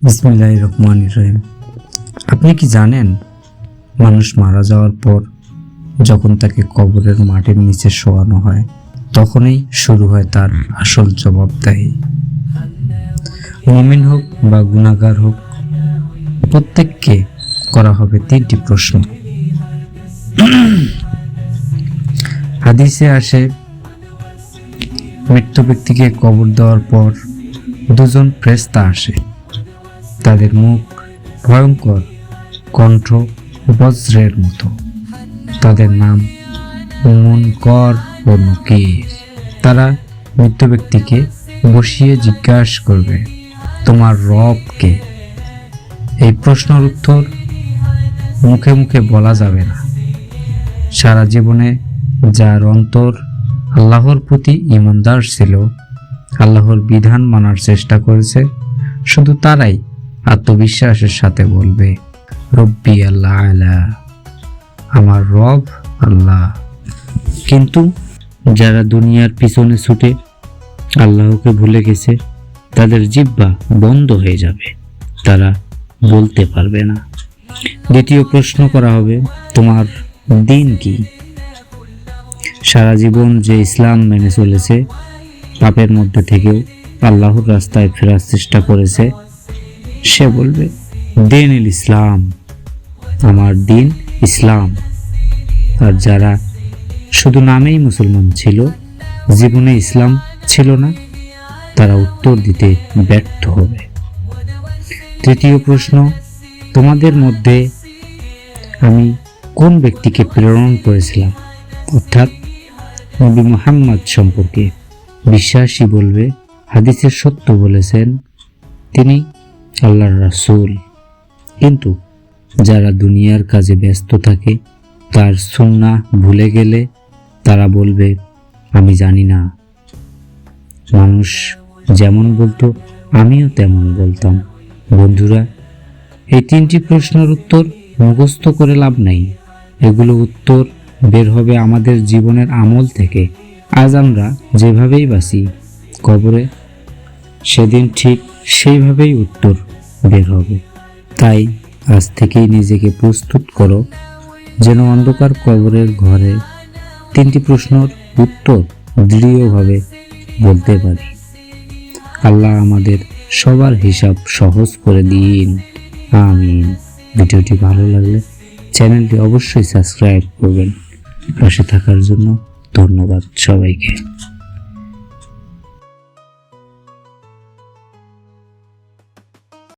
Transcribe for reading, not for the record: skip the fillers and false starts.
বিসমিল্লাহির রহমানির রহিম। আপনি কি জানেন, মানুষ মারা যাওয়ার পর যখন তাকে কবরের মাটির নিচে শোয়ানো হয়, তখনই শুরু হয় তার আসল জবাবদিহি। মুমিন হোক বা গুনাহগার হোক, প্রত্যেককে করা হবে 3টি প্রশ্ন। হাদিসে আসে, মৃত ব্যক্তিকে কবর দেওয়ার পর দুজন ফেরেশতা আসে। তাদের মুখ ভয়ঙ্কর, কণ্ঠ বজ্রের মতো। তাদের নাম মুনকর ও নকির। তারা মৃত ব্যক্তিকে বসিয়ে জিজ্ঞাসা করবে, তোমার রব কে? এই প্রশ্নের উত্তর মুখে মুখে বলা যাবে না। সারা জীবনে যার অন্তর আল্লাহর প্রতি ঈমানদার ছিল, আল্লাহর বিধান মানার চেষ্টা করেছে, শুধু তারাই আত্মবিশ্বাসের সাথে বলবে, রব্বি আল্লাহ আলা, আমার রব আল্লাহ। কিন্তু যারা দুনিয়ার পিছনে ছুটে আল্লাহকে ভুলে গেছে, তাদের জিহ্বা বন্ধ হয়ে যাবে, তারা বলতে পারবে না। দ্বিতীয় প্রশ্ন করা হবে, তোমার দিন কি? সারা জীবন যে ইসলাম মেনে চলেছে, পাপের মধ্যে থেকেও আল্লাহর রাস্তায় ফেরার চেষ্টা করেছে, সে বলবে, দিন ইসলাম, আমার দিন ইসলাম। আর যারা শুধু নামেই মুসলমান ছিল, জীবনে ইসলাম ছিল না, তারা উত্তর দিতে ব্যর্থ হবে। তৃতীয় প্রশ্ন, তোমাদের মধ্যে আমি কোন ব্যক্তিকে প্রেরণ করেছিলাম, অর্থাৎ নবী মুহাম্মদ সম্পর্কে। বিশ্বাসী বলবে, হাদিসে সত্য বলেছেন, তিনি আল্লাহর রাসূল। কিন্তু যারা দুনিয়ার কাজে ব্যস্ত থাকে, তার সুন্নাহ ভুলে গেলে তারা বলবে, আমি জানি না। মানুষ যেমন বলতো, আমিও তেমন বলতাম। বন্ধুরা, এই 3টি প্রশ্নের উত্তর মুখস্থ করে লাভ নাই। এগুলো উত্তর বের হবে আমাদের জীবনের আমল থেকে। আজ আমরা যেভাবেই বাঁচি, কবরে সেদিন ঠিক সেইভাবেই উত্তর বের হবে। তাই আজ থেকেই নিজেকে প্রস্তুত করো, যেন অন্ধকার কবরের ঘরে 3টি প্রশ্নের উত্তর দৃঢ়ভাবে বলতে পারি। আল্লাহ আমাদের সবার হিসাব সহজ করে দিন, আমিন। ভিডিওটি ভালো লাগলে চ্যানেলটি অবশ্যই সাবস্ক্রাইব করবেন। পাশে থাকার জন্য ধন্যবাদ সবাইকে।